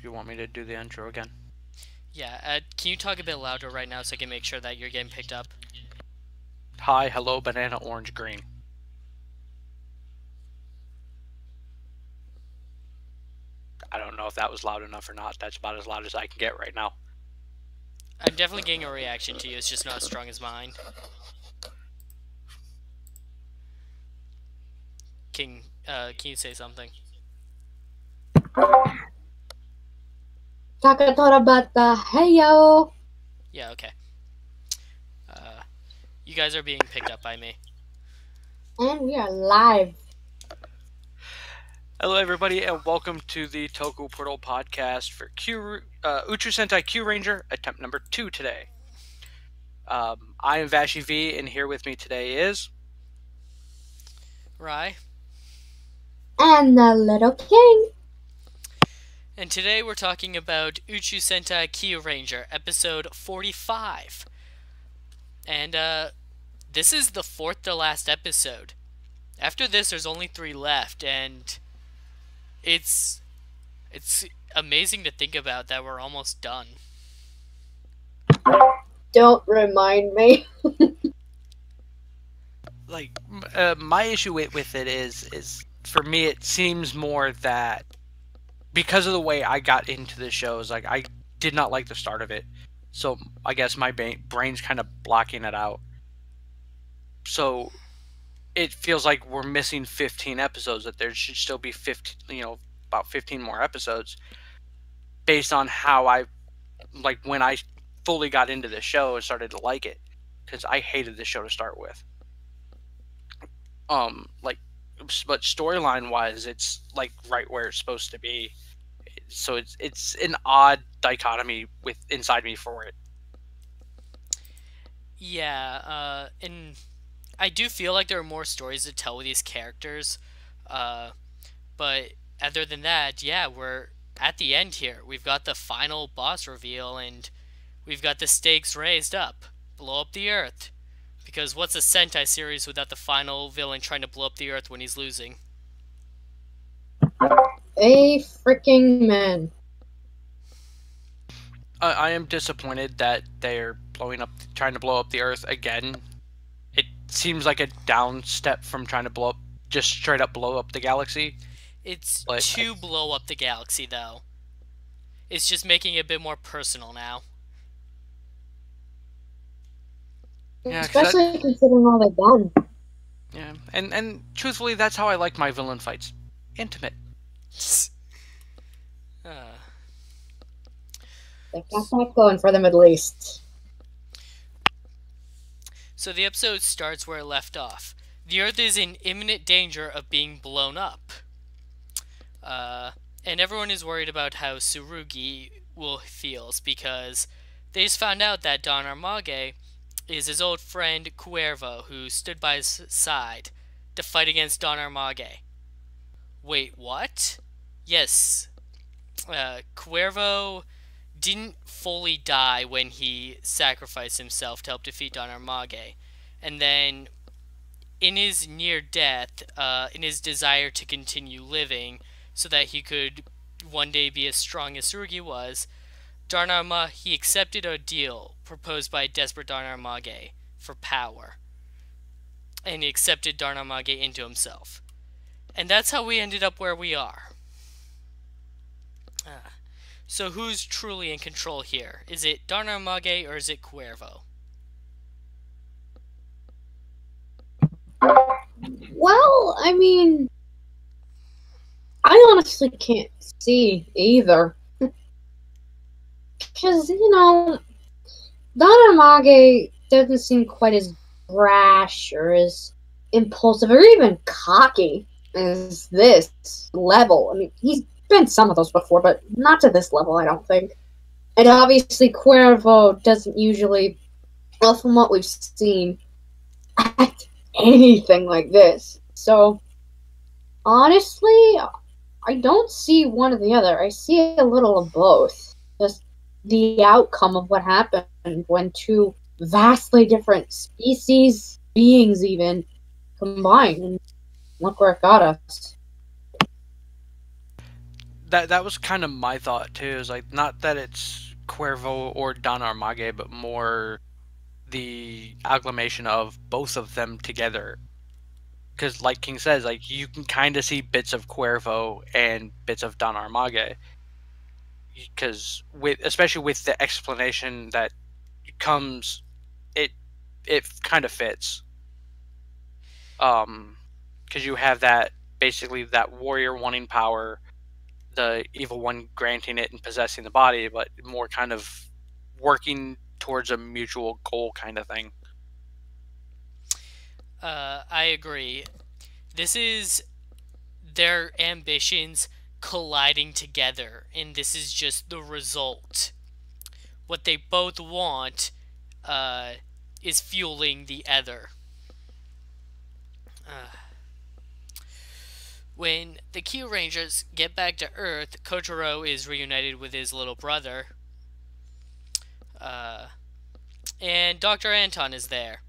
you want me to do the intro again. Yeah, can you talk a bit louder right now so I can make sure that you're getting picked up? Hi, hello, banana, orange, green. I don't know if that was loud enough or not. That's about as loud as I can get right now. I'm definitely getting a reaction to you. It's just not as strong as mine. Can you say something? Kakatora bata, heyo! Yeah, okay. You guys are being picked up by me. And we are live. Hello, everybody, and welcome to the Toku Portal podcast for Uchuu Sentai KyuuRanger, attempt number 2 today. I am Vashi V, and here with me today is... Rai. And the little king. And today we're talking about Uchuu Sentai KyuuRanger, episode 45. And, this is the fourth to last episode. After this, there's only 3 left, and it's amazing to think about that we're almost done. Don't remind me. My issue with it is for me, it seems more that because of the way I got into the shows, like, I did not like the start of it. So I guess my brain's kind of blocking it out. So it feels like we're missing 15 episodes, that there should still be 15, about 15 more episodes based on how when I fully got into the show and started to like it, because I hated the show to start with. But storyline wise, it's like right where it's supposed to be. So it's an odd dichotomy inside me for it. Yeah, and I do feel like there are more stories to tell with these characters, but other than that, yeah, we're at the end here. We've got the final boss reveal, and we've got the stakes raised up. Blow up the Earth. Because what's a Sentai series without the final villain trying to blow up the Earth when he's losing? A freaking man. I am disappointed that they're trying to blow up the Earth again. It seems like a down step from trying to just straight up blow up the galaxy. It's to blow up the galaxy, though. It's just making it a bit more personal now. Yeah, especially considering all they've done. Yeah, and truthfully, that's how I like my villain fights. Intimate. They've got that going for them at least. So the episode starts where it left off. The Earth is in imminent danger of being blown up. And everyone is worried about how Tsurugi feels, because they just found out that Don Armage is his old friend Cuervo, who stood by his side to fight against Don Armage. Wait, what? Yes, Cuervo didn't fully die when he sacrificed himself to help defeat Don Armage. And then, in his near death, in his desire to continue living so that he could one day be as strong as Tsurugi was, he accepted a deal proposed by desperate Don Armage for power. And he accepted Don Armage into himself. And that's how we ended up where we are. So who's truly in control here? Is it Don Armage or is it Cuervo? Well, I mean, I honestly can't see either. Because, Don Armage doesn't seem quite as brash or as impulsive or even cocky as this level. I mean, he's been some of those before, but not to this level, I don't think. And obviously, Cuervo doesn't usually, well, from what we've seen, act anything like this. So, honestly, I don't see one or the other. I see a little of both. Just the outcome of what happened when two vastly different species, beings even, combined. And look where it got us. that was kind of my thought too. Is like not that it's Cuervo or Don Armage, but more the agglomeration of both of them together. Because, like King says, like you can kind of see bits of Cuervo and bits of Don Armage. Because especially with the explanation that comes, it kind of fits. Because you have that basically that warrior wanting power, the evil one granting it and possessing the body, but more kind of working towards a mutual goal kind of thing. I agree. This is their ambitions colliding together, and this is just the result. What they both want is fueling the other. When the KyuuRangers get back to Earth, Kotaro is reunited with his little brother. And Dr. Anton is there,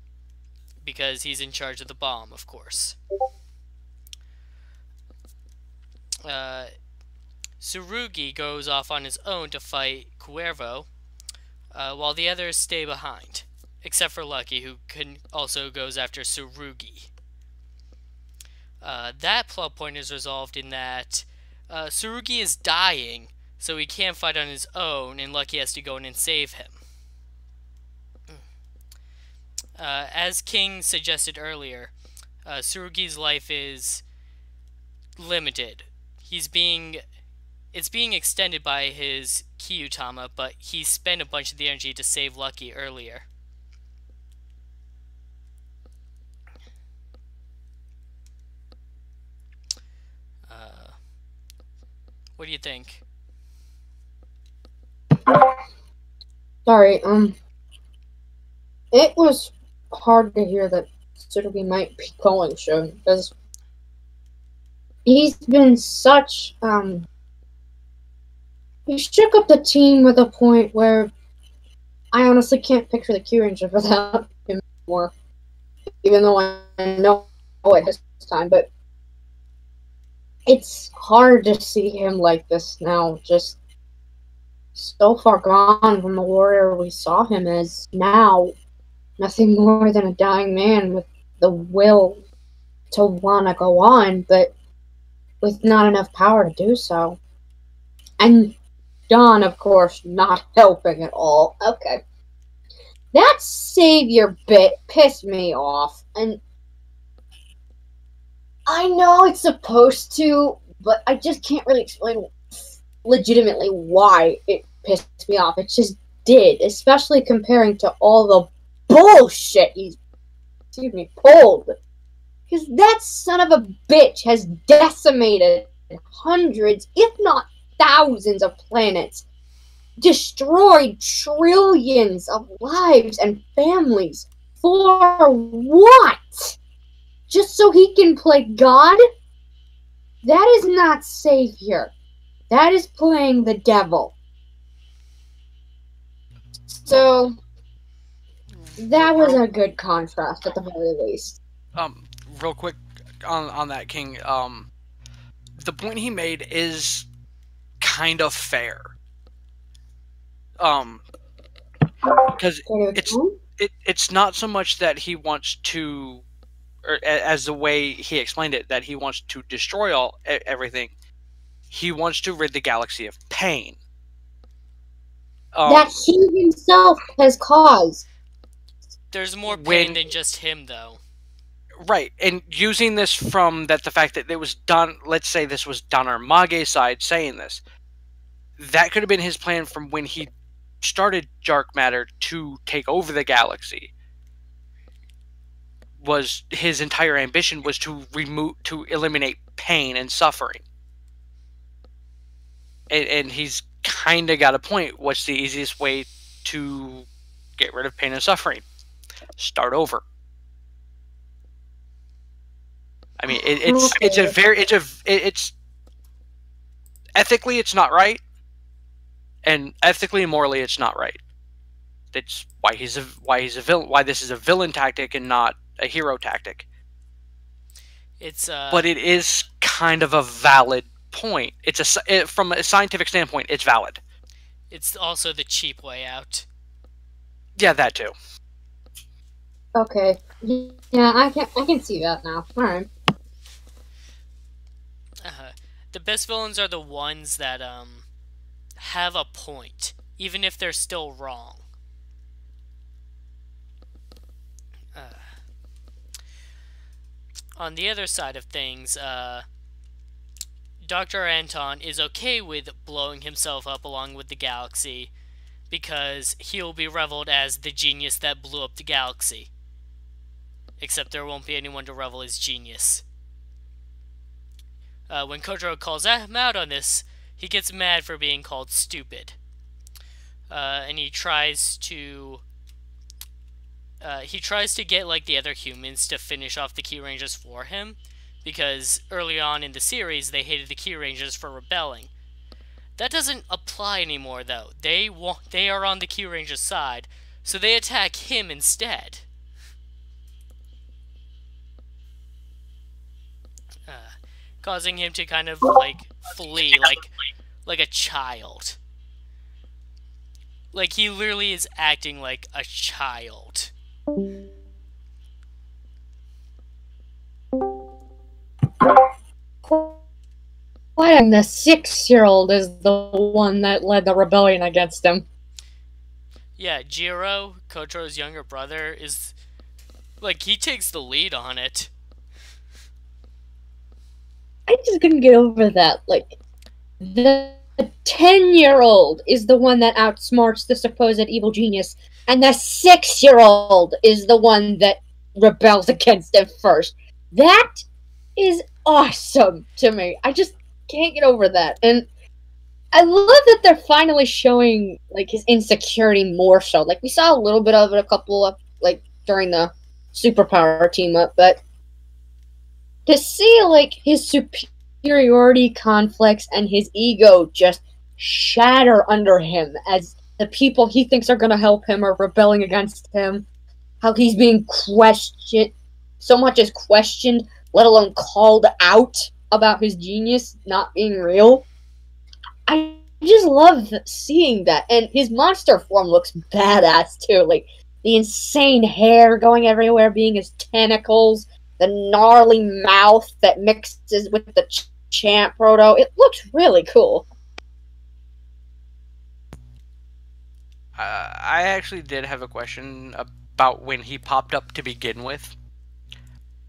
because he's in charge of the bomb, of course. Tsurugi goes off on his own to fight Cuervo, while the others stay behind, except for Lucky, who also goes after Tsurugi. That plot point is resolved in that Tsurugi is dying, so he can't fight on his own, and Lucky has to go in and save him. As King suggested earlier, Tsurugi's life is limited. It's being extended by his Kyutama, but he spent a bunch of the energy to save Lucky earlier. What do you think? Sorry, it was hard to hear that Tsurugi might be calling Shun, because he's been such, he shook up the team with a point where I honestly can't picture the KyuuRanger without him anymore, even though I know it has time, but it's hard to see him like this now, just so far gone from the warrior we saw him as. Now, nothing more than a dying man with the will to want to go on, but with not enough power to do so. And Don, of course, not helping at all. Okay. That savior bit pissed me off, and I know it's supposed to, but I just can't really explain legitimately why it pissed me off. It just did, especially comparing to all the bullshit he's, pulled. Because that son of a bitch has decimated hundreds, if not thousands of planets, destroyed trillions of lives and families. For what? Just so he can play God? That is not savior. That is playing the devil. So, that was a good contrast at the very least. Real quick on that, King. The point he made is kind of fair. Because it's not so much that he wants to, or as the way he explained it, that he wants to destroy everything. He wants to rid the galaxy of pain. That he himself has caused. There's more pain than just him, though. Right, and using this from the fact that it was done, let's say this was Don Armage's side saying this, that could have been his plan from when he started Dark Matter to take over the galaxy. Was his entire ambition was to eliminate pain and suffering. And he's kind of got a point. What's the easiest way to get rid of pain and suffering? Start over. I mean, it's ethically it's not right, and ethically and morally it's not right. That's why he's a villain. Why this is a villain tactic and not a hero tactic. It's but it is kind of a valid point, from a scientific standpoint, it's valid. It's also the cheap way out. Yeah, that too. Okay. Yeah, I can see that now. Alright. The best villains are the ones that have a point, even if they're still wrong. On the other side of things, Dr. Anton is okay with blowing himself up along with the galaxy because he'll be reveled as the genius that blew up the galaxy. Except there won't be anyone to revel his genius. When Kotaro calls him out on this, he gets mad for being called stupid. And he tries to get like the other humans to finish off the KyuuRangers for him, because early on in the series they hated the KyuuRangers for rebelling. That doesn't apply anymore though. They are on the KyuuRangers side, so they attack him instead. Causing him to kind of like flee like a child. Like he literally is acting like a child. And the 6-year-old is the one that led the rebellion against him. Yeah, Jiro, Kotaro's younger brother, is like he takes the lead on it. I just couldn't get over that. Like, the 10-year-old is the one that outsmarts the supposed evil genius, and the 6-year-old is the one that rebels against him first. That is awesome to me. I just can't get over that. And I love that they're finally showing, like, his insecurity more so. Like, we saw a little bit of it during the superpower team-up, but to see, like, his superiority complex and his ego just shatter under him as the people he thinks are going to help him are rebelling against him, how he's being questioned, so much as questioned, let alone called out about his genius not being real. I just love seeing that. And his monster form looks badass, too. Like, the insane hair going everywhere being his tentacles, the gnarly mouth that mixes with the champ proto. It looks really cool. I actually did have a question about when he popped up to begin with.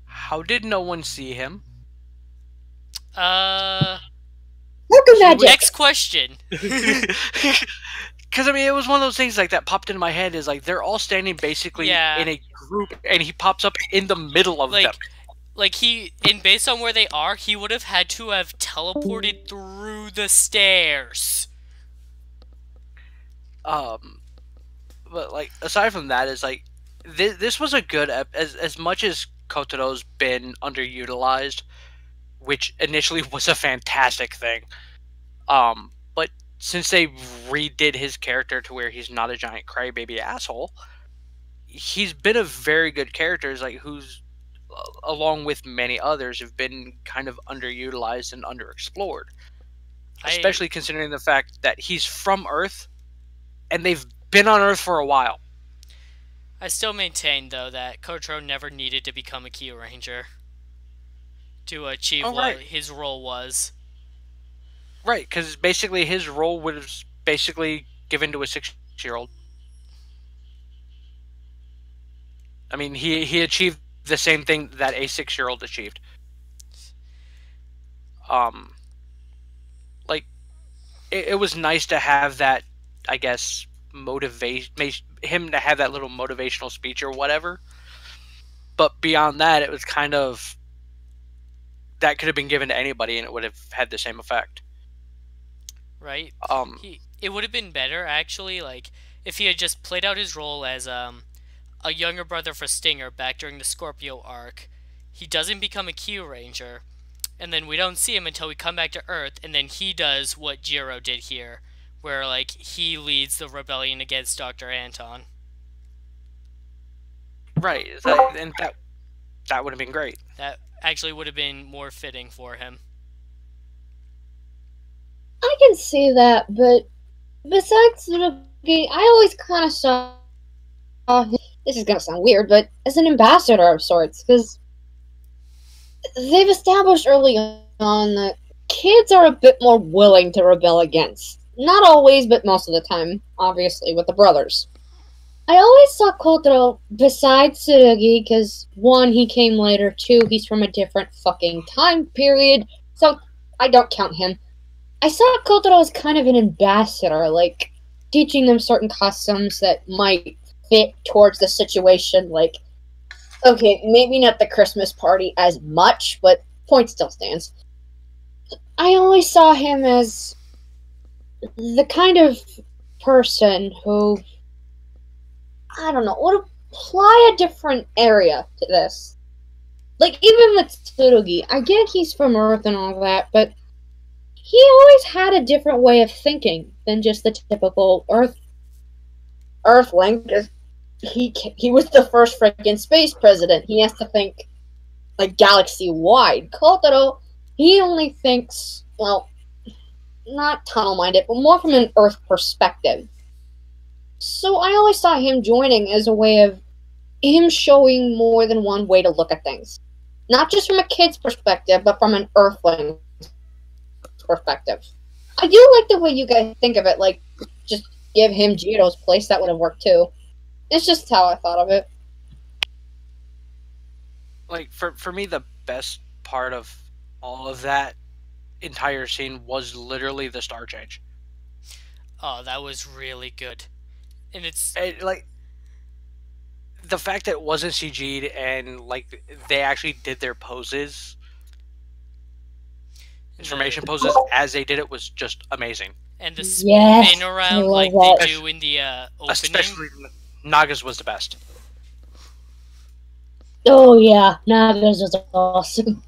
How did no one see him? Next question. Because, I mean, it was one of those things like that popped into my head is like they're all standing basically in a group and he pops up in the middle of them. Like based on where they are, he would have had to have teleported through the stairs. But like aside from that, is like this was a good as much as Kotaro's been underutilized, which initially was a fantastic thing. But since they redid his character to where he's not a giant crybaby asshole, he's been a very good character. Like who's along with many others have been kind of underutilized and underexplored, especially considering the fact that he's from Earth and they've been on Earth for a while. I still maintain, though, that Kotaro never needed to become a KyuuRanger to achieve what his role was. Right, because basically his role was basically given to a 6-year-old. I mean, he achieved the same thing that a 6-year-old achieved. Like, it was nice to have that, I guess, him to have that little motivational speech or whatever. But beyond that, it was kind of that could have been given to anybody and it would have had the same effect. Right? It would have been better, actually, like, if he had just played out his role as a younger brother for Stinger back during the Scorpio arc. He doesn't become a KyuuRanger, and then we don't see him until we come back to Earth, and then he does what Jiro did here, where, like, he leads the rebellion against Dr. Anton. Right, and that would have been great. That actually would have been more fitting for him. I can see that, but besides Tsurugi, I always kind of saw him, this is gonna sound weird, but as an ambassador of sorts, because they've established early on that kids are a bit more willing to rebel against. Not always, but most of the time, obviously, with the brothers. I always saw Kotaro besides Tsurugi, because one, he came later, two, he's from a different fucking time period, so I don't count him. I saw Kotaro as kind of an ambassador, like, teaching them certain customs that might fit towards the situation, like, okay, maybe not the Christmas party as much, but point still stands. I always saw him as the kind of person who, I don't know, would apply a different area to this. Like, even with Tsurugi, I get he's from Earth and all that, but he always had a different way of thinking than just the typical Earthling. He was the first freaking space president. He has to think, like, galaxy-wide. Kotaro, he only thinks, well, not tunnel-minded, but more from an Earth perspective. So I always saw him joining as a way of him showing more than one way to look at things. Not just from a kid's perspective, but from an Earthling perspective. I do like the way you guys think of it, like, just give him Jiro's place, that would have worked too. It's just how I thought of it. Like, for me, the best part of all of that entire scene was literally the star change. Oh, that was really good. And it's... like, the fact that it wasn't CG'd and, like, they actually did their poses, transformation poses, as they did it was just amazing. And the spin around like that. they do in the opening. Especially Naga's was the best. Oh yeah, Naga's was awesome.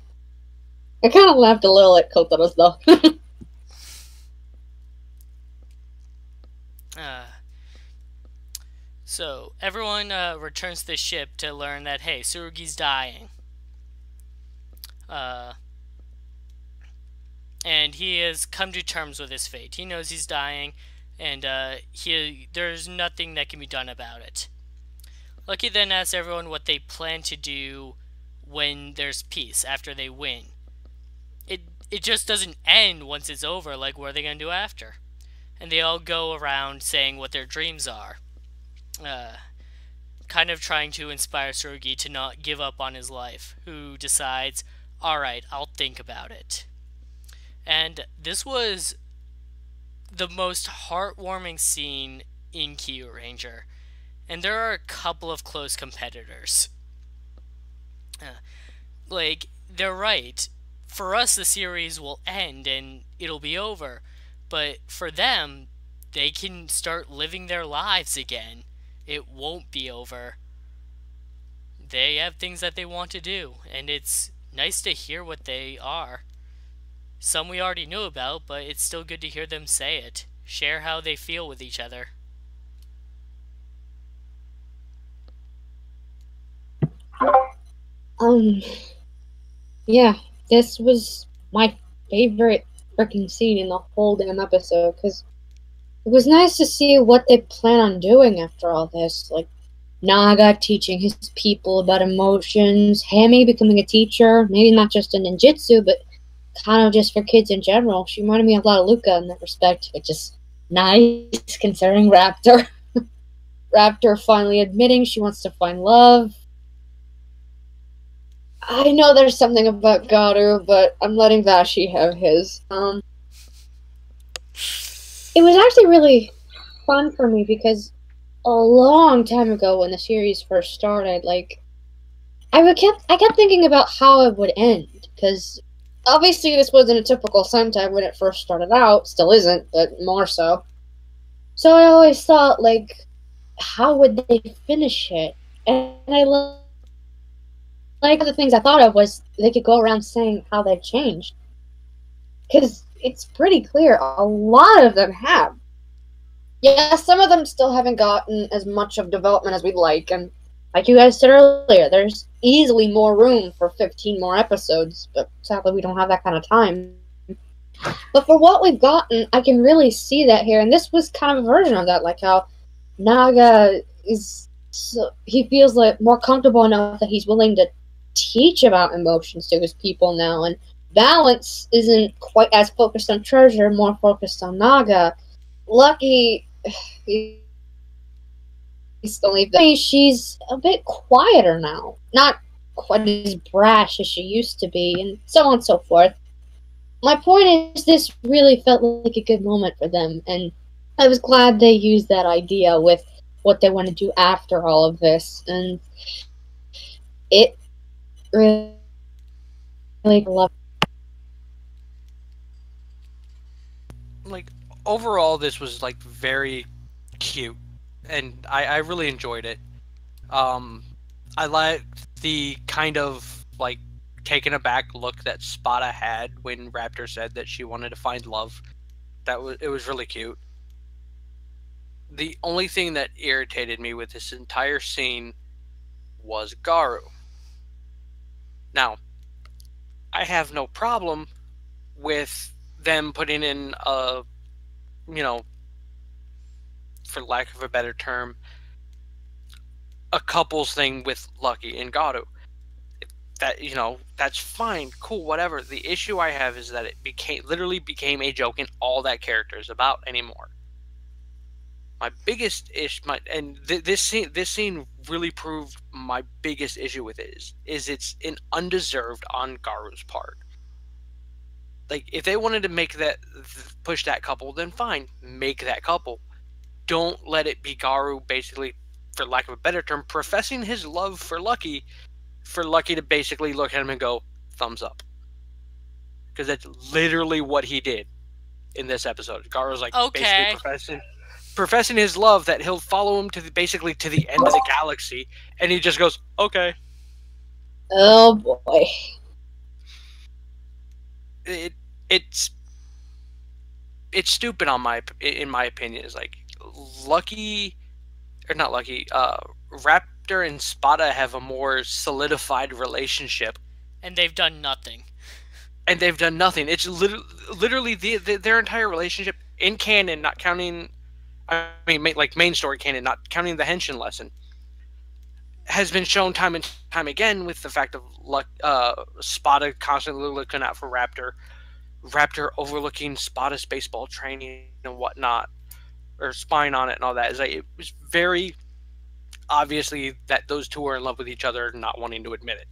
I kind of laughed a little at Kotaro's though. So everyone returns to the ship to learn that, hey, Tsurugi's dying. And he has come to terms with his fate. He knows he's dying, and there's nothing that can be done about it. Lucky then asks everyone what they plan to do when there's peace, after they win. It just doesn't end once it's over, like, what are they going to do after? And they all go around saying what their dreams are. Kind of trying to inspire Tsurugi to not give up on his life, who decides, alright, I'll think about it. And this was the most heartwarming scene in KyuuRanger. And there are a couple of close competitors. Like, they're right. For us, the series will end and it'll be over. But for them, they can start living their lives again. It won't be over. They have things that they want to do, and it's nice to hear what they are. Some we already knew about, but it's still good to hear them say it. Share how they feel with each other. Yeah, this was my favorite freaking scene in the whole damn episode, because it was nice to see what they plan on doing after all this. Like, Naga teaching his people about emotions, Hami becoming a teacher, maybe not just in ninjutsu, but kind of just for kids in general. She reminded me a lot of Luca in that respect, which is nice considering Raptor. Raptor finally admitting she wants to find love. I know there's something about Garu, but I'm letting Vashi have his. It was actually really fun for me because a long time ago when the series first started, like, I kept thinking about how it would end, because obviously this wasn't a typical Sentai when it first started out, still isn't, but more so. So I always thought, like, how would they finish it? And I like the things I thought of was they could go around saying how they've changed. Because it's pretty clear a lot of them have. Yeah, some of them still haven't gotten as much of development as we'd like, and like you guys said earlier, there's easily more room for 15 more episodes, but sadly we don't have that kind of time. But for what we've gotten, I can really see that here, and this was kind of a version of that, like how Naga is. So, he feels like more comfortable enough that he's willing to teach about emotions to his people now, and Balance isn't quite as focused on treasure, more focused on Naga. Lucky, he's only she's a bit quieter now, not quite as brash as she used to be, and so on and so forth. My point is, this really felt like a good moment for them, and I was glad they used that idea with what they want to do after all of this, and it really loved. Like overall, this was like very cute, and I really enjoyed it. Um, I liked the kind of like taken aback look that Spada had when Raptor said that she wanted to find love. It was really cute. The only thing that irritated me with this entire scene was Garu. Now, I have no problem with them putting in a, you know, for lack of a better term, a couples thing with Lucky and Garu. That, that's fine, cool, whatever. The issue I have is that it literally became a joke, and all that character is about anymore. My biggest issue, this scene really proved my biggest issue with it is it's an undeserved on Garu's part. Like, if they wanted to make push that couple, then fine, make that couple. Don't let it be Garu basically, for lack of a better term, professing his love for Lucky to basically look at him and go, thumbs up. Because that's literally what he did in this episode. Garu's like, okay, basically professing his love that he'll follow him basically to the end of the galaxy, and he just goes, okay. Oh boy. It's stupid in my opinion. It's like Lucky, or not Lucky, Raptor and Spada have a more solidified relationship, and they've done nothing. It's literally their entire relationship in canon, not counting. I mean, like main story canon, not counting the Henshin lesson, has been shown time and time again with the fact of Spada constantly looking out for Raptor overlooking Spada's baseball training and whatnot, or spying on it and all that. Is like, it was very obviously that those two are in love with each other, not wanting to admit it.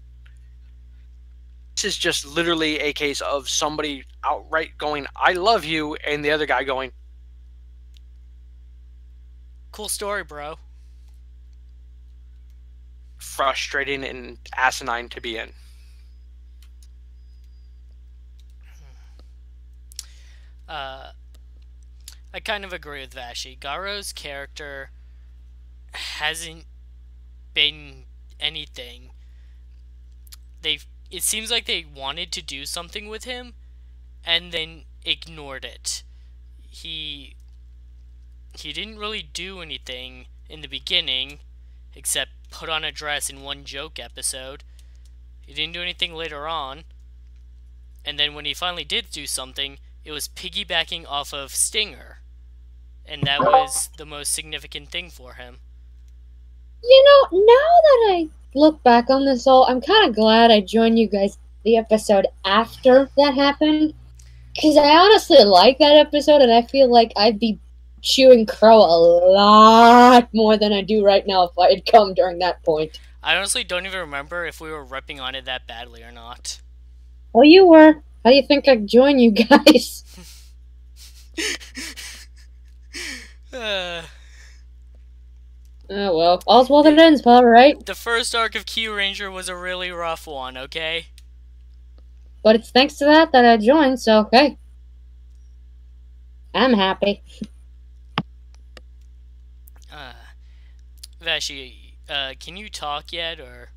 This is just literally a case of somebody outright going, "I love you," and the other guy going, "Cool story, bro." Frustrating and asinine to be in. I kind of agree with Vashi. Garo's character hasn't been anything. It seems like they wanted to do something with him and then ignored it. He didn't really do anything in the beginning except put on a dress in one joke episode. He didn't do anything later on. And then when he finally did do something, it was piggybacking off of Stinger. And that was the most significant thing for him. Now that I look back on this all, I'm kind of glad I joined you guys the episode after that happened. Because I honestly like that episode, and I feel like I'd be chewing crow a lot more than I do right now if I had come during that point. I honestly don't even remember if we were ripping on it that badly or not. Well, you were. How do you think I'd join you guys? Oh well, all's well that ends, pal, right? The first arc of KyuuRanger was a really rough one, okay? But it's thanks to that I joined, so hey. I'm happy. Vashi, can you talk yet, or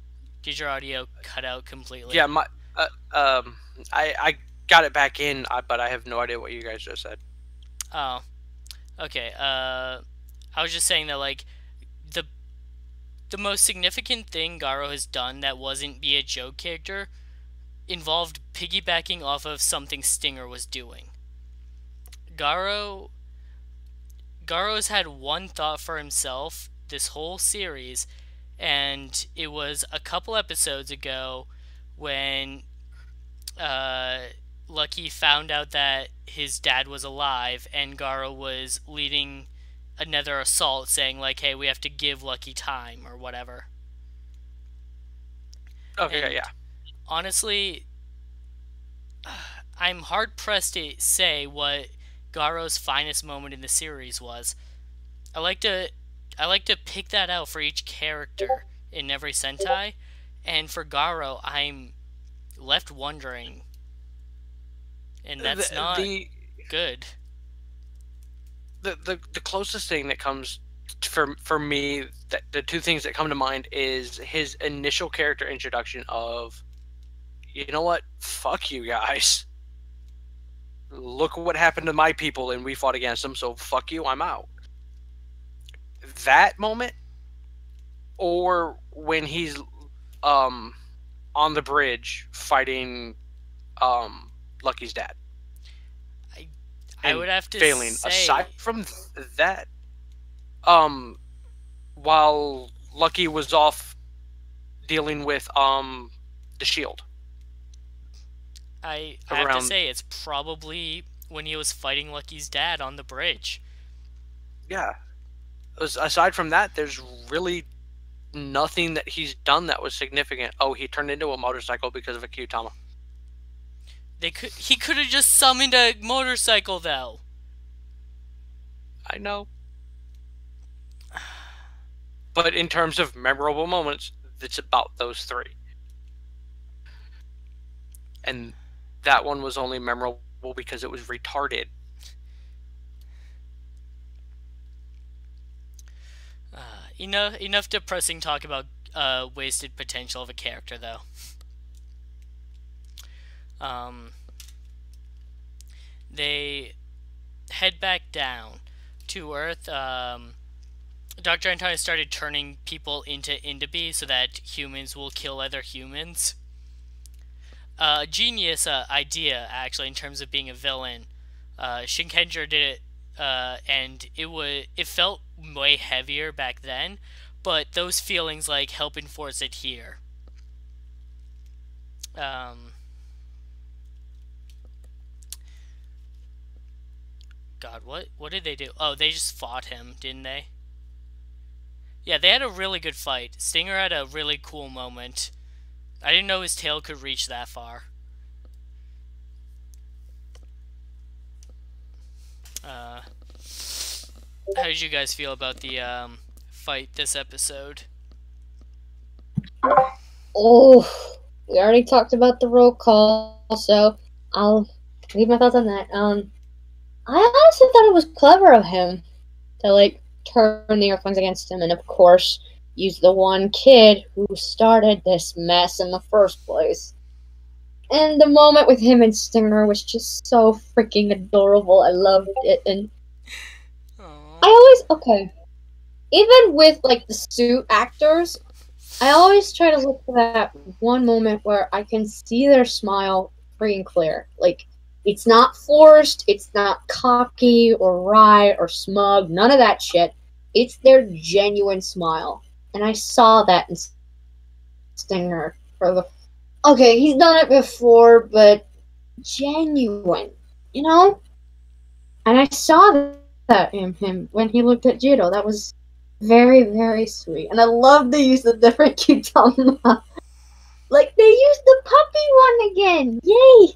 did your audio cut out completely? Yeah, I got it back in, but I have no idea what you guys just said. Oh, okay. I was just saying that, like, the most significant thing Garo has done that wasn't be a joke character involved piggybacking off of something Stinger was doing. Garo Garo's had one thought for himself this whole series, and it was a couple episodes ago when Lucky found out that his dad was alive, and Garo was leading another assault, saying like, "Hey, we have to give Lucky time or whatever." Okay, And yeah. honestly, I'm hard pressed to say what Garo's finest moment in the series was. I like to pick that out for each character in every Sentai, and for Garo, I'm left wondering, and that's not The good. the closest thing that comes for me, that the two things that come to mind is his initial character introduction of, you know what, fuck you guys. Look what happened to my people, and we fought against them. So fuck you, I'm out. That moment, or when he's on the bridge fighting Lucky's dad. I would have to failing. say, Aside from that, while Lucky was off dealing with the shield. I have to say it's probably when he was fighting Lucky's dad on the bridge. Yeah. Aside from that, there's really nothing that he's done that was significant. Oh, he turned into a motorcycle because of a Kyutama. He could have just summoned a motorcycle though. I know. But in terms of memorable moments, it's about those three. And that one was only memorable because it was retarded. Enough depressing talk about wasted potential of a character, though. They head back down to Earth. Dr. Anton started turning people into Indibi so that humans will kill other humans. Genius idea, actually, in terms of being a villain. Shinkenger did it, and it felt way heavier back then, but those feelings like help enforce it here. God, what did they do? Oh, they just fought him, didn't they? Yeah, they had a really good fight. Stinger had a really cool moment. I didn't know his tail could reach that far. How did you guys feel about the fight this episode? Oh, we already talked about the roll call, so I'll leave my thoughts on that. I honestly thought it was clever of him to like turn the Earthlings against him, and of course use the one kid who started this mess in the first place. And the moment with him and Stinger was just so freaking adorable. I loved it, and even with like the suit actors, I always try to look for that one moment where I can see their smile freaking clear. Like, it's not forced, it's not cocky or wry or smug, none of that shit. It's their genuine smile. And I saw that in Stinger for the... Okay, he's done it before, but genuine, you know? And I saw that in him when he looked at Jiro. That was very, very sweet. And I love the use of different Kyutama. Like, they used the puppy one again! Yay!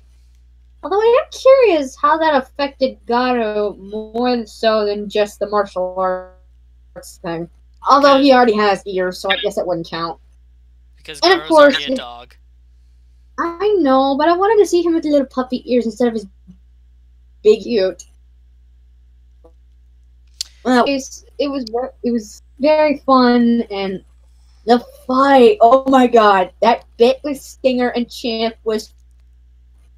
Although I am curious how that affected Garo more so than just the martial arts thing. Although he already has ears, so I guess it wouldn't count. Because Garo's already a dog. I know, but I wanted to see him with the little puppy ears instead of his big cute. Well, it was very fun, and the fight, oh my god, that bit with Stinger and Champ was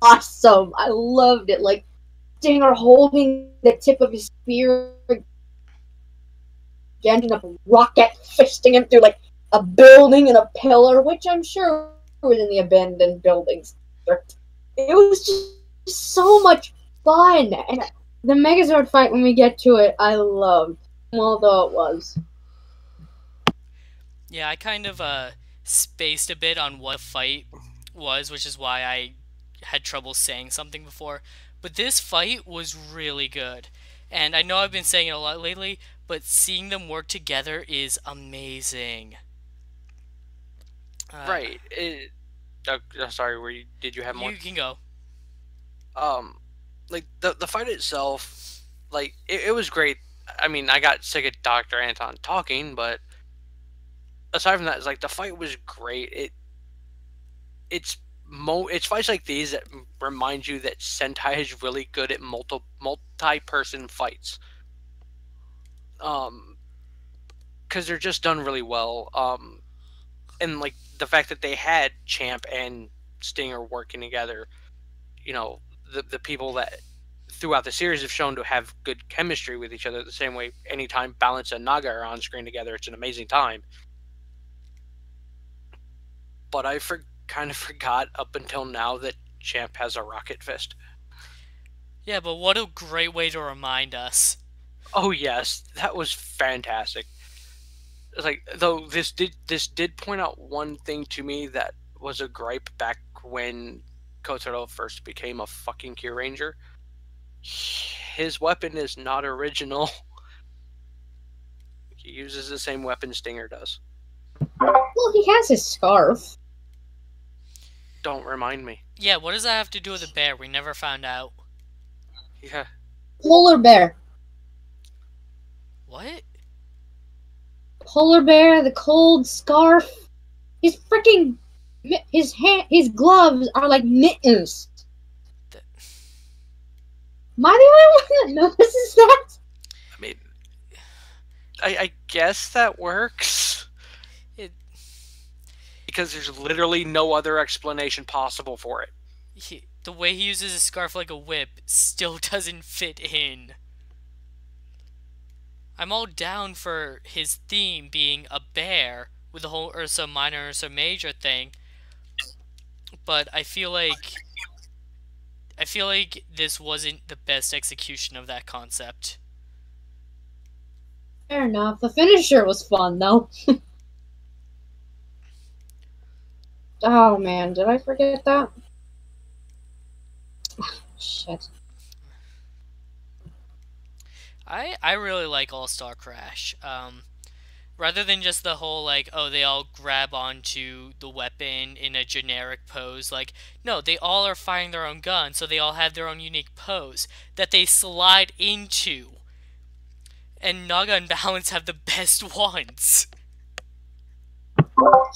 awesome. I loved it. Like, Stinger holding the tip of his spear, ending up rocket fisting him through like a building and a pillar, which I'm sure was in the abandoned buildings. It was just so much fun, and the Megazord fight, when we get to it, I loved, although it was. Yeah, I kind of spaced a bit on what the fight was, which is why I had trouble saying something before. But this fight was really good. And I know I've been saying it a lot lately, but seeing them work together is amazing. Right. Sorry. Did you have more? You can go. Like the fight itself, like it was great. I mean, I got sick of Dr. Anton talking, but aside from that, it's like the fight was great. It's fights like these that remind you that Sentai is really good at multi-person fights. Because they're just done really well. And like the fact that they had Champ and Stinger working together, you know, the people that throughout the series have shown to have good chemistry with each other. The same way, anytime Balance and Naga are on screen together, it's an amazing time. But I kind of forgot up until now that Champ has a rocket fist. Yeah, but what a great way to remind us. Oh yes, that was fantastic. It's like, though this did point out one thing to me that was a gripe back when Kotaro first became a fucking KyuuRanger. His weapon is not original. He uses the same weapon Stinger does. Well, he has his scarf. Don't remind me. Yeah, what does that have to do with a bear? We never found out. Yeah. Polar bear. What? Polar bear, the cold scarf. His freaking his gloves are like mittens. Am I the only one that notices that? I mean, I guess that works. Because there's literally no other explanation possible for it. The way he uses his scarf like a whip still doesn't fit in. I'm all down for his theme being a bear with the whole Ursa Minor, Ursa Major thing, but I feel like this wasn't the best execution of that concept. Fair enough. The finisher was fun, though. Oh, man. Did I forget that? Shit. I really like All-Star Crash. Rather than just the whole, like, oh, they all grab onto the weapon in a generic pose. Like, no, they all are firing their own gun, so they all have their own unique pose that they slide into. And Naga and Balance have the best ones.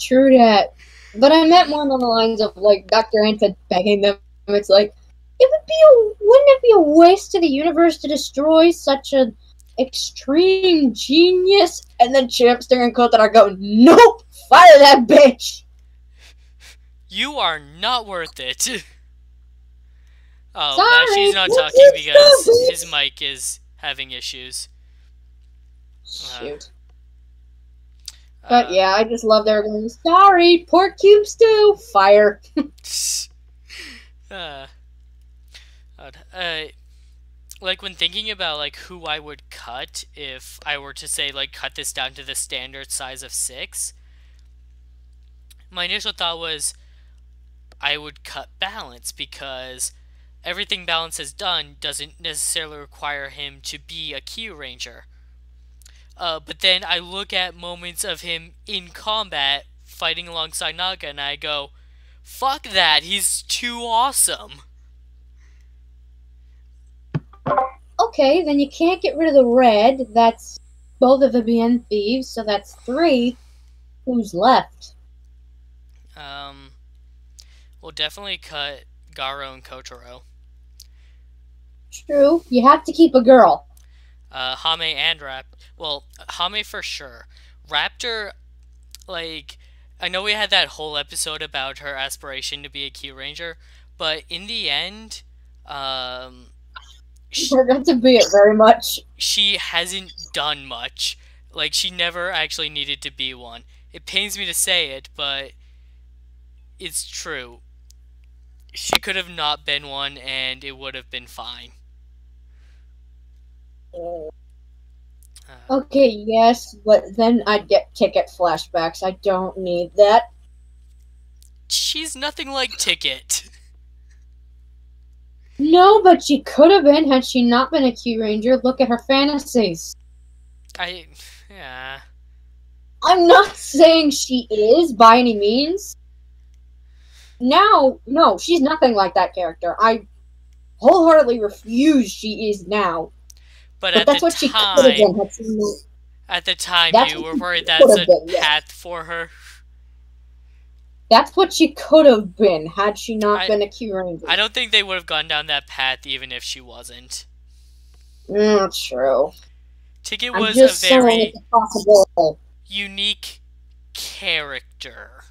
True that. But I meant more along the lines of, like, Dr. Anta begging them. It's like, wouldn't it be a waste of the universe to destroy such an extreme genius? And then Champster and Kotaro go, nope! Fire that bitch! You are not worth it. Oh, Sorry, she's not talking because his mic is having issues. Shoot. But yeah, I just love their going, sorry, pork cube stew, fire. Like when thinking about like who I would cut if I were to say like cut this down to the standard size of 6, my initial thought was I would cut Balance because everything Balance has done doesn't necessarily require him to be a KyuuRanger. But then I look at moments of him in combat fighting alongside Naga and I go, fuck that, he's too awesome. Okay, then you can't get rid of the red. That's both of them being thieves, so that's 3. Who's left? We'll definitely cut Garo and Kotaro. True, you have to keep a girl. Hame and well, Hame for sure. Raptor, like, I know we had that whole episode about her aspiration to be a KyuuRanger, but in the end, She forgot to be it very much. She hasn't done much. Like, she never actually needed to be one. It pains me to say it, but it's true. She could have not been one, and it would have been fine. Okay, yes, but then I'd get Ticket flashbacks. I don't need that. She's nothing like Ticket. No, but she could have been had she not been a KyuuRanger. Look at her fantasies. Yeah. I'm not saying she is by any means. Now, no, she's nothing like that character. I wholeheartedly refuse she is now. But But at the that's what she could have time, been. at the time, That's you what were she worried could that's have a been, yes. path for her. That's what she could have been had she not been a KyuuRanger. I don't think they would have gone down that path even if she wasn't. True. Ticket I'm was a just saying very it's a possibility. unique character.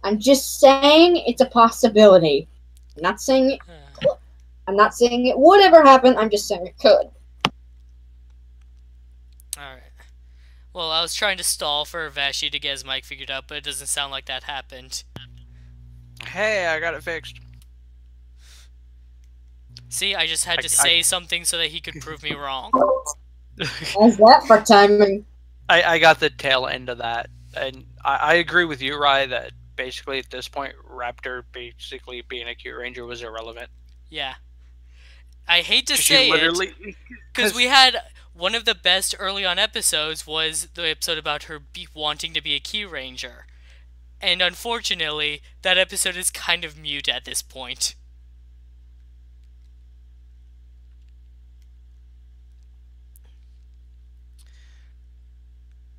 I'm just saying it's a possibility. I'm not saying it could. I'm not saying it would ever happen. I'm just saying it could. Alright. Well, I was trying to stall for Vashi to get his mic figured out, but it doesn't sound like that happened. Hey, I got it fixed. See, I just had to say something so that he could prove me wrong. How's that for timing? I got the tail end of that. And I agree with you, Rai, that basically at this point, Raptor basically being a KyuuRanger was irrelevant. Yeah. I hate to say it, because we had one of the best early on episodes was the episode about her wanting to be a KyuuRanger. And unfortunately, that episode is kind of mute at this point.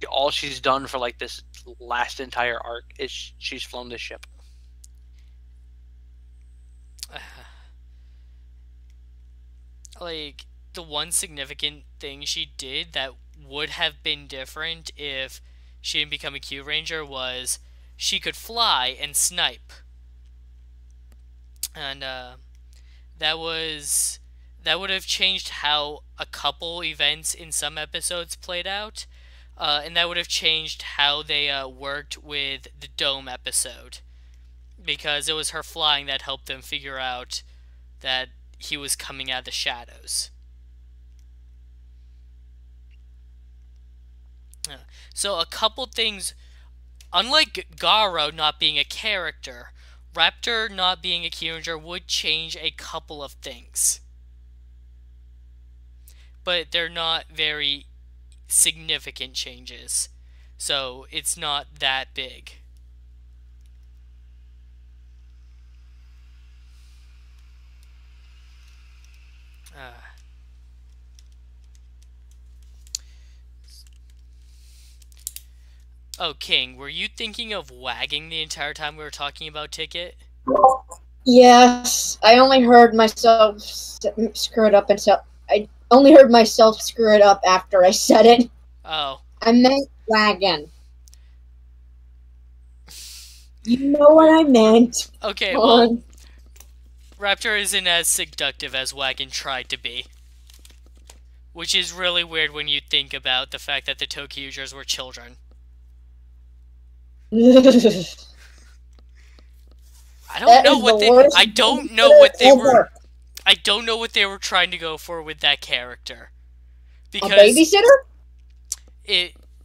All she's done for like this last entire arc is she's flown this ship. Like, the one significant thing she did that would have been different if she didn't become a KyuuRanger was she could fly and snipe. And that would have changed how a couple events in some episodes played out. And that would have changed how they worked with the Dome episode. Because it was her flying that helped them figure out that he was coming out of the shadows. So a couple things, unlike Garo not being a character, Raptor not being a KyuuRanger would change a couple of things. But they're not very significant changes. So it's not that big. Oh, King, were you thinking of wagging the entire time we were talking about Ticket? Yes, I only heard myself screw it up until I only heard myself screw it up after I said it. Oh. I meant wagon. You know what I meant. Okay, well, Raptor isn't as seductive as Wagon tried to be. Which is really weird when you think about the fact that the Tokyujers were children. I don't know what they were trying to go for with that character. Because a babysitter?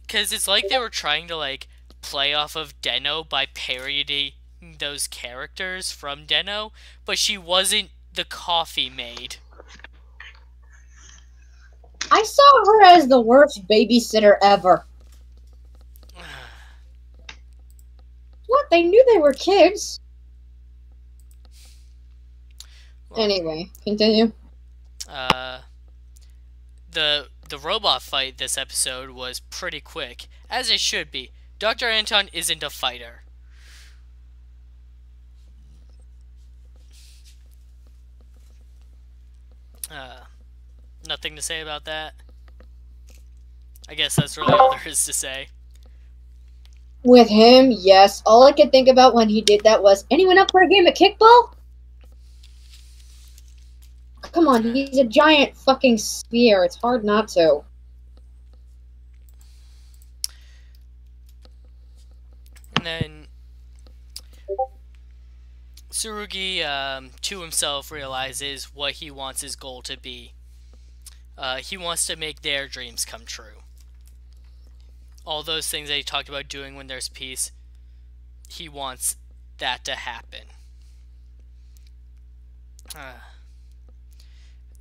Because it's like they were trying to like play off of Den-O by parodying those characters from Den-O, but she wasn't the coffee maid. I saw her as the worst babysitter ever. What? They knew they were kids. Well, anyway, continue. The robot fight this episode was pretty quick, as it should be. Dr. Anton isn't a fighter. Nothing to say about that. I guess that's really all there is to say. With him, yes. All I could think about when he did that was, anyone up for a game of kickball? Come on, he's a giant fucking sphere. It's hard not to. And then Tsurugi, to himself, realizes what he wants his goal to be. He wants to make their dreams come true. All those things that he talked about doing when there's peace, he wants that to happen.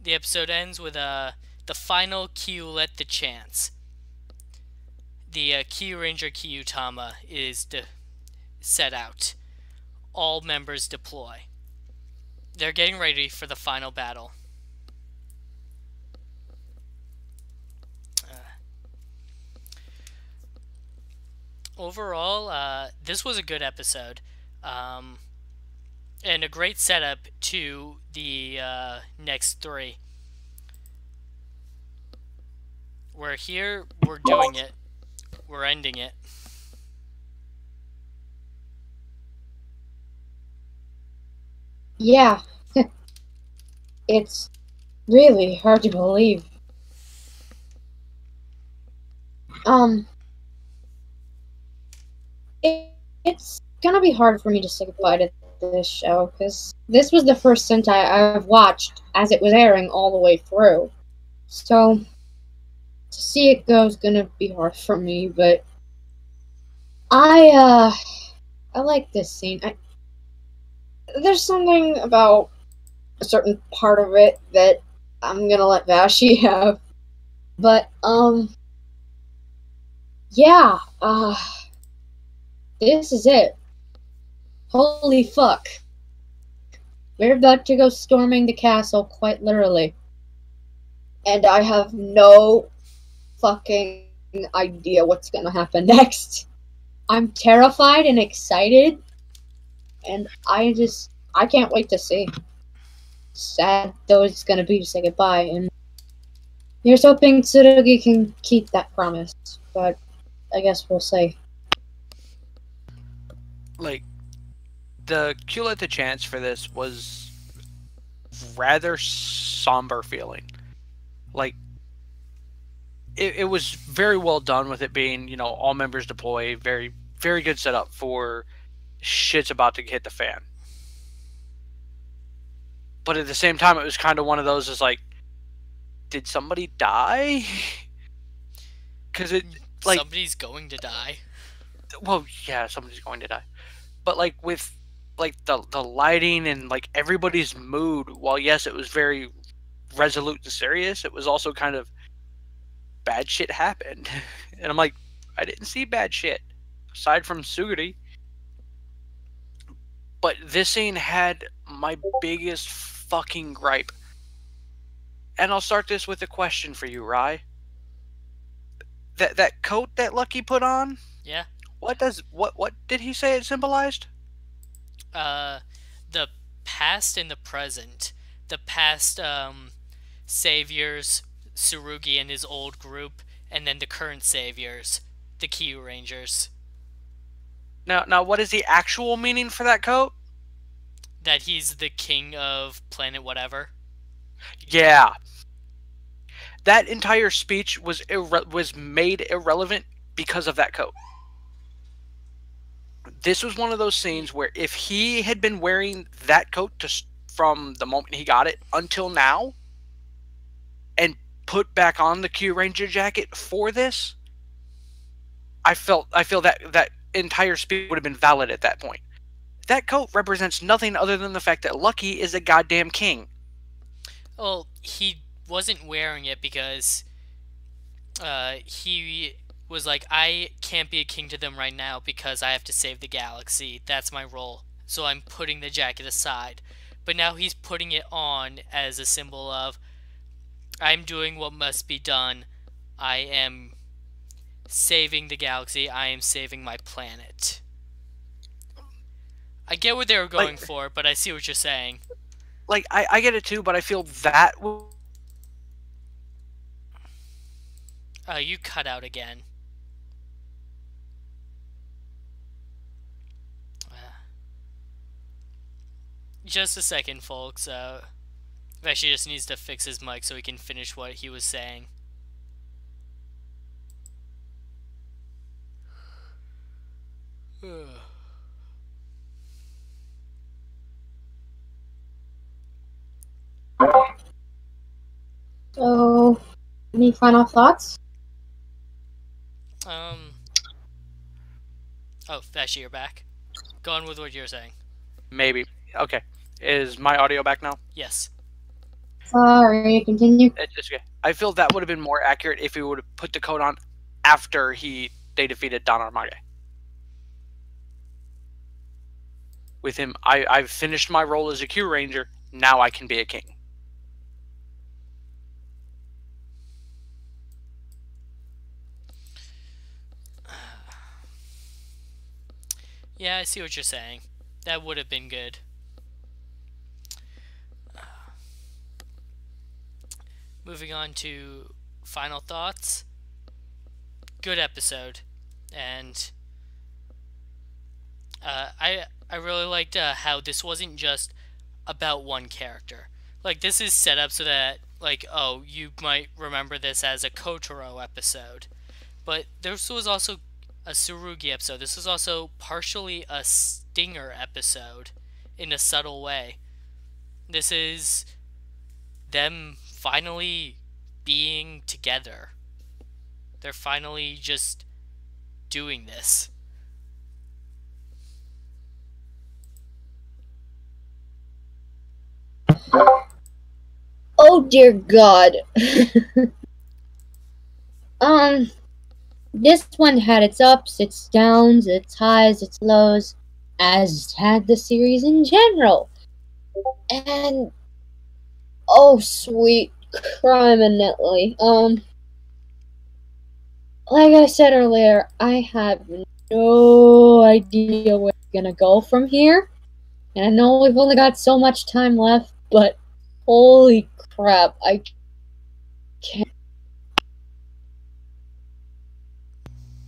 The episode ends with the final Kyu let the chance. The KyuuRanger Kyuutama is set out. All members deploy. They're getting ready for the final battle. Overall, this was a good episode. And a great setup to the next three. We're here, we're doing it, we're ending it. Yeah. It's really hard to believe. It's gonna be hard for me to say goodbye to this show, because this was the first Sentai I've watched as it was airing all the way through. So, to see it go is gonna be hard for me, but I like this scene. There's something about a certain part of it that I'm gonna let Vashi have. But, yeah, this is it. Holy fuck. We're about to go storming the castle, quite literally. And I have no fucking idea what's gonna happen next. I'm terrified and excited, and I can't wait to see. Sad though it's gonna be to say goodbye, and here's hoping Tsurugi can keep that promise, but I guess we'll see. Like, the Kyu let the chance for this was rather somber feeling. Like, it was very well done with it being, you know, all members deploy. Very, very good setup for shit's about to hit the fan. But at the same time, it was kind of one of those, is like, did somebody die? Because it, like, somebody's going to die. Well, yeah, somebody's going to die. But like with like the lighting and like everybody's mood, while yes, it was very resolute and serious, it was also kind of bad shit happened. And I'm like, I didn't see bad shit aside from Suguri. But this scene had my biggest fucking gripe. And I'll start this with a question for you, Rai. That coat that Lucky put on? Yeah. What did he say it symbolized? The past and the present. The past, saviors, Tsurugi and his old group, and then the current saviors, the KyuuRangers. Now, what is the actual meaning for that coat? That he's the king of planet whatever. Yeah. That entire speech was made irrelevant because of that coat. This was one of those scenes where if he had been wearing that coat from the moment he got it until now, and put back on the KyuuRanger jacket for this, I feel that entire speech would have been valid at that point. That coat represents nothing other than the fact that Lucky is a goddamn king. Well, he wasn't wearing it because he was like, I can't be a king to them right now because I have to save the galaxy. That's my role. So I'm putting the jacket aside. But now he's putting it on as a symbol of, I'm doing what must be done. I am saving the galaxy. I am saving my planet. I get what they were going for, but I see what you're saying. Like, I get it too, but I feel that... You cut out again. Just a second, folks. Actually just needs to fix his mic so he can finish what he was saying. So Any final thoughts? Oh, Vashi, you're back. Go on with what you're saying. Maybe. Okay. Is my audio back now? Yes. Sorry, continue. It's okay. I feel that would have been more accurate if he would have put the coat on after they defeated Don Armage. With him, I've finished my role as a KyuuRanger. Now I can be a king. Yeah, I see what you're saying. That would have been good. Moving on to final thoughts. Good episode, and I really liked how this wasn't just about one character. Like, this is set up so that, like, oh, you might remember this as a Kotaro episode, but this was also a Tsurugi episode. This was also partially a Stinger episode in a subtle way. This is them finally being together. They're finally just doing this. Oh dear God. This one had its ups, its downs, its highs, its lows, as had the series in general. And oh sweet criminally. Like I said earlier, I have no idea where we're gonna go from here. And I know we've only got so much time left, but holy crap, I can't.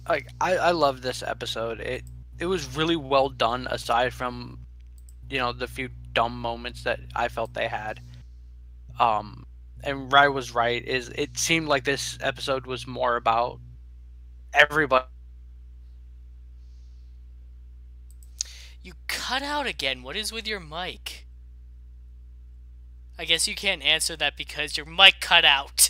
Like, I love this episode. It was really well done, aside from, the few dumb moments that I felt they had. And Rai was right. It seemed like this episode was more about everybody. You cut out again. What is with your mic? I guess you can't answer that because your mic cut out.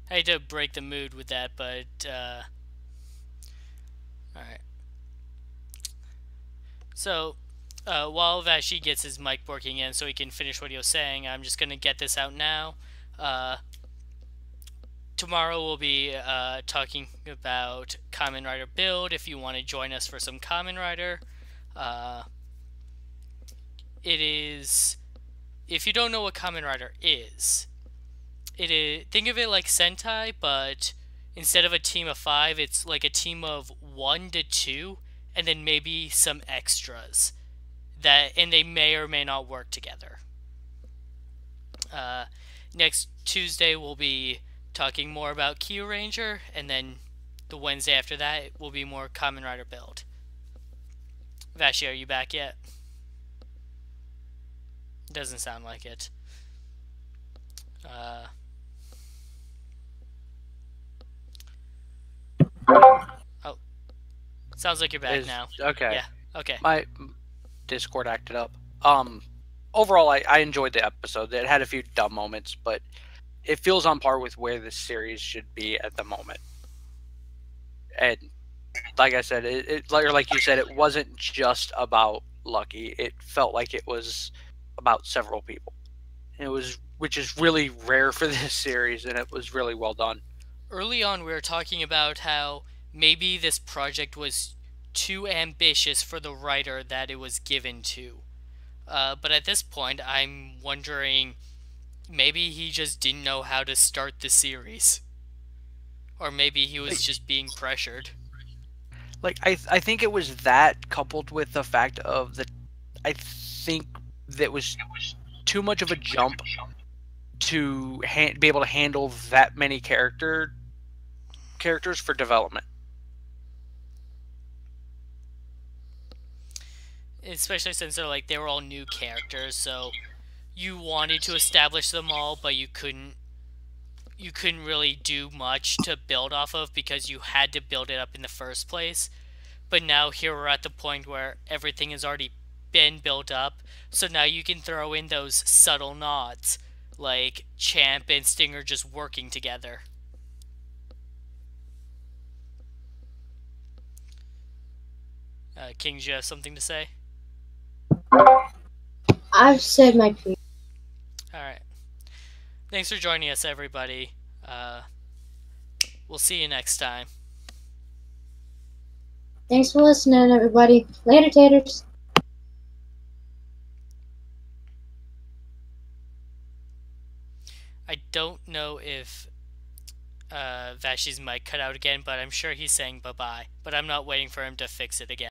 I hate to break the mood with that, but alright. So, while Vashi gets his mic working in so he can finish what he was saying, I'm just going to get this out now. Tomorrow we'll be talking about Kamen Rider Build. If you want to join us for some Kamen Rider, it is. If you don't know what Kamen Rider is, think of it like Sentai, but instead of a team of 5, it's like a team of 1 to 2, and then maybe some extras and they may or may not work together. Next Tuesday we'll be talking more about KyuuRanger, and then the Wednesday after that will be more Kamen Rider Build. Vashi, are you back yet? Doesn't sound like it. Oh, sounds like you're back now. Okay. Yeah. Okay. My Discord acted up. Overall, I enjoyed the episode. It had a few dumb moments, but it feels on par with where this series should be at the moment. And like I said, like you said, it wasn't just about Lucky. It felt like it was about several people. Which is really rare for this series, and it was really well done. Early on, we were talking about how maybe this project was too ambitious for the writer that it was given to. But at this point, I'm wondering, maybe he just didn't know how to start the series. Or maybe he was just being pressured. Like, I think it was that, coupled with the fact of I think that was too much of a jump to be able to handle that many characters for development. Especially since they were all new characters, so you wanted to establish them all, but you couldn't really do much to build off of because you had to build it up in the first place. But now here we're at the point where everything is already been built up. So now you can throw in those subtle nods, like Champ and Stinger just working together. King, do you have something to say? I've said my piece. Alright. Thanks for joining us, everybody. We'll see you next time. Thanks for listening, everybody. Later, taters. I don't know if Vashi's mic cut out again, but I'm sure he's saying bye-bye. But I'm not waiting for him to fix it again.